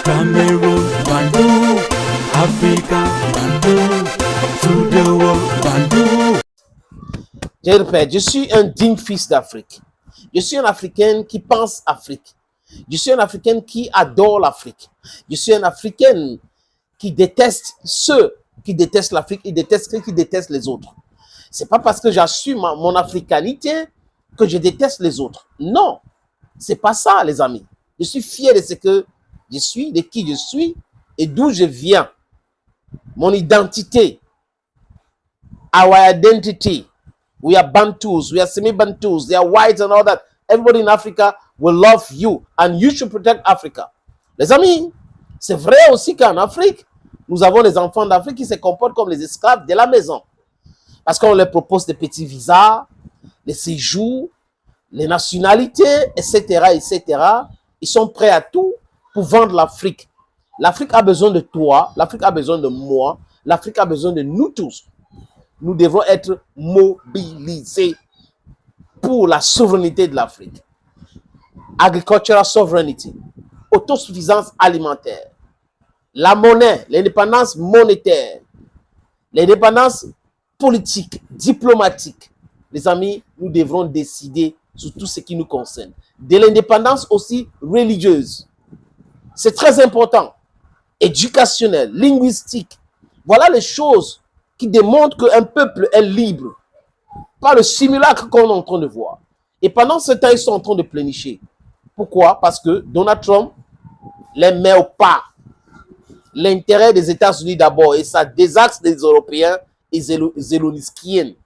Cameroon, Bandung, Africa, Bandung, to the world, Bandung. Je répète, je suis un digne fils d'Afrique. Je suis un Africain qui pense Afrique. Je suis un Africain qui adore l'Afrique. Je suis un Africain qui déteste ceux qui détestent l'Afrique et déteste ceux qui détestent les autres. C'est pas parce que j'assume mon africanité que je déteste les autres. Non, c'est pas ça, les amis. Je suis fier de ce que je suis, de qui je suis et d'où je viens. Mon identité. Our identity. We are Bantus, we are semi-Bantus, they are whites and all that. Everybody in Africa will love you and you should protect Africa. Les amis, c'est vrai aussi qu'en Afrique, nous avons les enfants d'Afrique qui se comportent comme les esclaves de la maison. Parce qu'on leur propose des petits visas, des séjours, les nationalités, etc., etc. Ils sont prêts à tout pour vendre l'Afrique. L'Afrique a besoin de toi, l'Afrique a besoin de moi, l'Afrique a besoin de nous tous. Nous devons être mobilisés pour la souveraineté de l'Afrique. Agricultural sovereignty, autosuffisance alimentaire, la monnaie, l'indépendance monétaire, l'indépendance politique, diplomatique. Les amis, nous devrons décider sur tout ce qui nous concerne. De l'indépendance aussi religieuse. C'est très important. Éducationnelle, linguistique. Voilà les choses qui démontrent qu'un peuple est libre. Pas le simulacre qu'on est en train de voir. Et pendant ce temps, ils sont en train de plénicher. Pourquoi? Parce que Donald Trump les met au pas. L'intérêt des États-Unis d'abord et ça désaxe des Européens et Zelensky.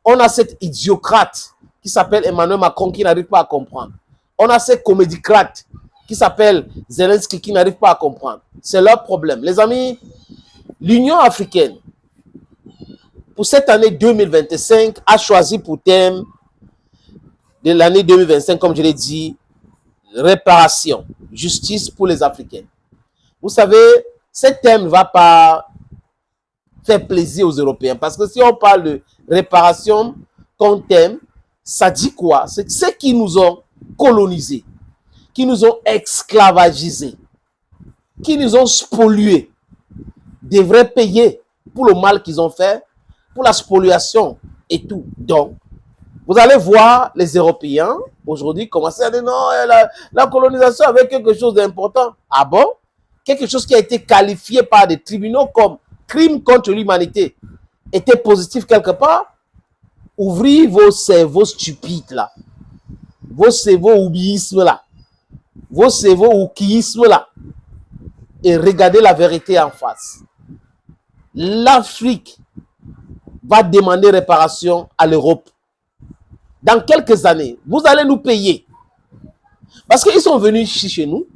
On a cet idiocrate qui s'appelle Emmanuel Macron qui n'arrive pas à comprendre. On a cette comédicrate qui s'appelle Zelensky qui n'arrive pas à comprendre. C'est leur problème. Les amis, l'Union africaine, pour cette année 2025, a choisi pour thème de l'année 2025, comme je l'ai dit, réparation, justice pour les Africains. Vous savez, ce thème ne va pas faire plaisir aux Européens. Parce que si on parle de réparation comme thème, ça dit quoi? C'est ceux qui nous ont colonisés, qui nous ont esclavagisés, qui nous ont spoliés, devraient payer pour le mal qu'ils ont fait, pour la spoliation et tout. Donc, vous allez voir les Européens aujourd'hui commencer à dire non, la colonisation avait quelque chose d'important. Ah bon? Quelque chose qui a été qualifié par des tribunaux comme crime contre l'humanité était positif quelque part. Ouvrez vos cerveaux stupides là, vos cerveaux oublismes là, vos cerveaux oukiismes là, et regardez la vérité en face. L'Afrique va demander réparation à l'Europe. Dans quelques années, vous allez nous payer. Parce qu'ils sont venus ici chez nous,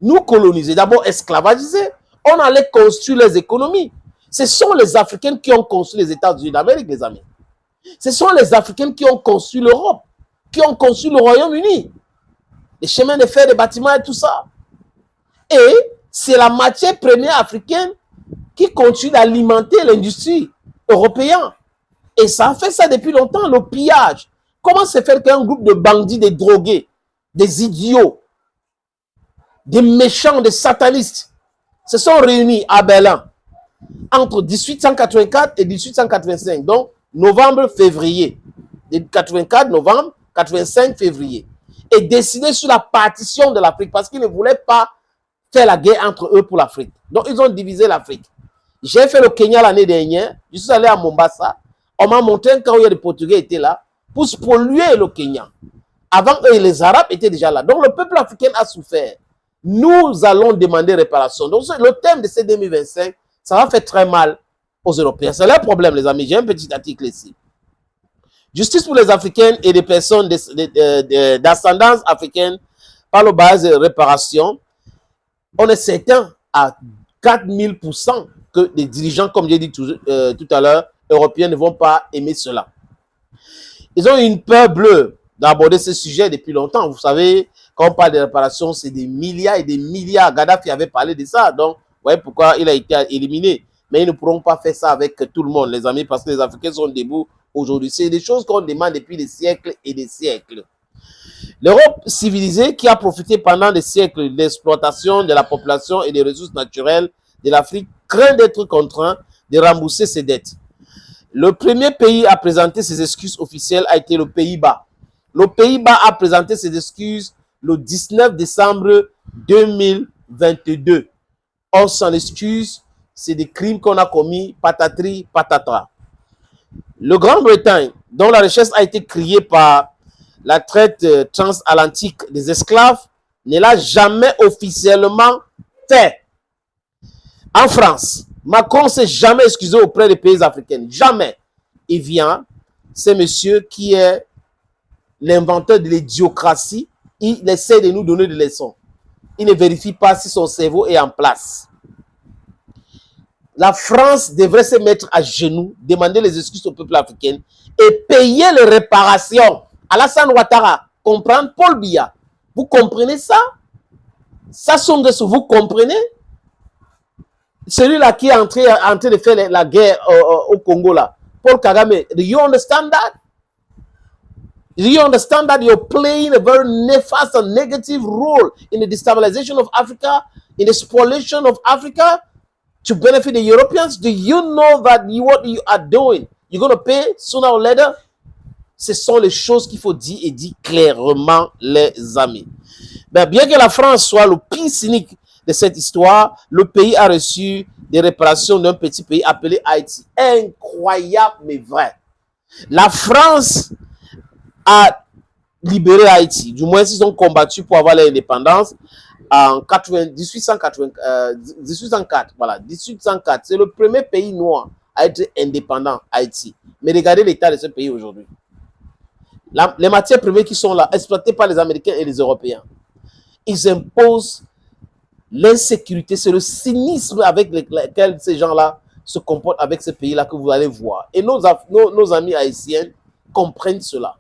nous coloniser, d'abord esclavagiser. On allait construire les économies. Ce sont les Africains qui ont construit les États-Unis d'Amérique, les amis. Ce sont les Africains qui ont construit l'Europe, qui ont construit le Royaume-Uni. Les chemins de fer, les bâtiments et tout ça. Et c'est la matière première africaine qui continue d'alimenter l'industrie européenne. Et ça a fait ça depuis longtemps, le pillage. Comment se fait qu'un groupe de bandits, des drogués, des idiots, des méchants, des satanistes se sont réunis à Berlin entre 1884 et 1885, donc novembre-février, 84 novembre, 85 février, et décidé sur la partition de l'Afrique parce qu'ils ne voulaient pas faire la guerre entre eux pour l'Afrique. Donc ils ont divisé l'Afrique. J'ai fait le Kenya l'année dernière, je suis allé à Mombasa, on m'a montré quand les Portugais étaient là pour polluer le Kenya. Avant eux, les Arabes étaient déjà là. Donc le peuple africain a souffert. Nous allons demander réparation. Donc le thème de ce 2025, ça va faire très mal aux Européens. C'est leur problème, les amis. J'ai un petit article ici. Justice pour les Africaines et les personnes d'ascendance africaine par le base de réparation. On est certain à 4000% que les dirigeants, comme j'ai dit tout à l'heure, européens ne vont pas aimer cela. Ils ont une peur bleue d'aborder ce sujet depuis longtemps. Vous savez, quand on parle de réparation, c'est des milliards et des milliards. Gaddafi avait parlé de ça. Donc, vous voyez pourquoi il a été éliminé. Mais ils ne pourront pas faire ça avec tout le monde, les amis, parce que les Africains sont debout aujourd'hui. C'est des choses qu'on demande depuis des siècles et des siècles. L'Europe civilisée qui a profité pendant des siècles de l'exploitation de la population et des ressources naturelles de l'Afrique craint d'être contraint de rembourser ses dettes. Le premier pays à présenter ses excuses officielles a été le Pays-Bas. Le Pays-Bas a présenté ses excuses le 19 décembre 2022. On s'en excuse, c'est des crimes qu'on a commis, patatri, patata. Le Grande-Bretagne, dont la richesse a été créée par la traite transatlantique des esclaves, ne l'a jamais officiellement fait. En France, Macron ne s'est jamais excusé auprès des pays africains. Jamais. Il vient, c'est monsieur qui est l'inventeur de l'idiocratie. Il essaie de nous donner des leçons. Il ne vérifie pas si son cerveau est en place. La France devrait se mettre à genoux, demander les excuses au peuple africain et payer les réparations. Alassane Ouattara, comprendre Paul Biya. Vous comprenez ça? Sassou Nguesso, vous comprenez? Celui-là qui est en train de faire la guerre au Congo, là. Paul Kagame, do you understand that? Do you understand that you're playing a very nefast and negative role in the destabilization of Africa, in the spoliation of Africa to benefit the Europeans? Do you know that what you are doing, you're going to pay sooner or later? Ce sont les choses qu'il faut dire et dire clairement, les amis. Ben, bien que la France soit le pire cynique de cette histoire, le pays a reçu des réparations d'un petit pays appelé Haïti. Incroyable, mais vrai. La France a libéré Haïti. Du moins, ils ont combattu pour avoir l'indépendance en 1804. Voilà, 1804. C'est le premier pays noir à être indépendant, Haïti. Mais regardez l'état de ce pays aujourd'hui. Les matières premières qui sont là, exploitées par les Américains et les Européens, ils imposent l'insécurité. C'est le cynisme avec lequel ces gens-là se comportent avec ce pays-là que vous allez voir. Et nos amis haïtiens comprennent cela.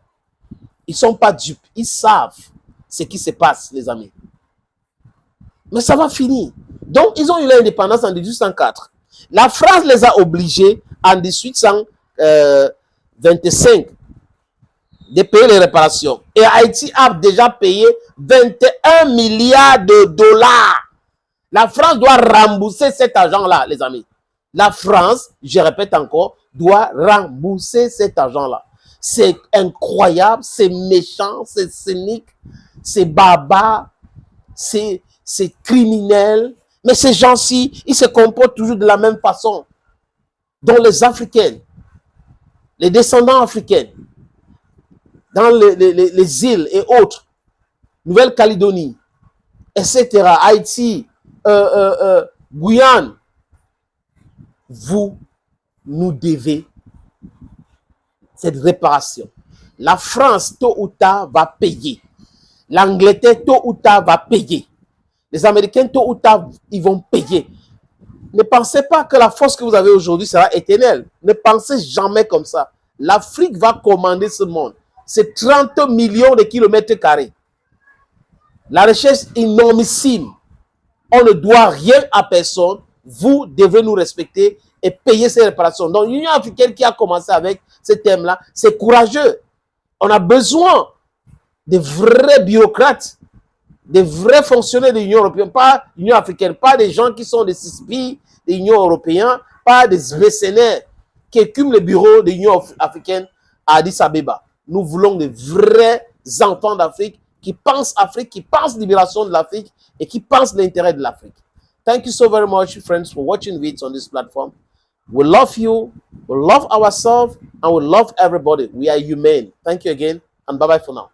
Ils ne sont pas dupes. Ils savent ce qui se passe, les amis. Mais ça va finir. Donc, ils ont eu l'indépendance en 1804. La France les a obligés en 1825 de payer les réparations. Et Haïti a déjà payé 21 milliards de dollars. La France doit rembourser cet argent-là, les amis. La France, je répète encore, doit rembourser cet argent-là. C'est incroyable, c'est méchant, c'est cynique, c'est barbare, c'est criminel. Mais ces gens-ci, ils se comportent toujours de la même façon. Dans les Africains, les descendants africains, dans les îles et autres, Nouvelle-Calédonie, etc., Haïti, Guyane, vous nous devez cette réparation. La France, tôt ou tard, va payer. L'Angleterre, tôt ou tard, va payer. Les Américains, tôt ou tard, ils vont payer. Ne pensez pas que la force que vous avez aujourd'hui sera éternelle. Ne pensez jamais comme ça. L'Afrique va commander ce monde. C'est 30 millions de kilomètres carrés. La recherche énormissime. On ne doit rien à personne. Vous devez nous respecter et payer ces réparations. Donc, l'Union africaine qui a commencé avec ce thème-là, c'est courageux. On a besoin de vrais bureaucrates, de vrais fonctionnaires de l'Union européenne, pas l'Union africaine, pas des gens qui sont des CISPI de l'Union européenne, pas des mercenaires qui écument le bureau de l'Union africaine à Addis Abeba. Nous voulons de vrais enfants d'Afrique qui pensent Afrique, qui pensent libération de l'Afrique et qui pensent l'intérêt de l'Afrique. Thank you so very much, friends, for watching videos on this platform. We love you, we love ourselves, and we love everybody. We are human. Thank you again, and bye-bye for now.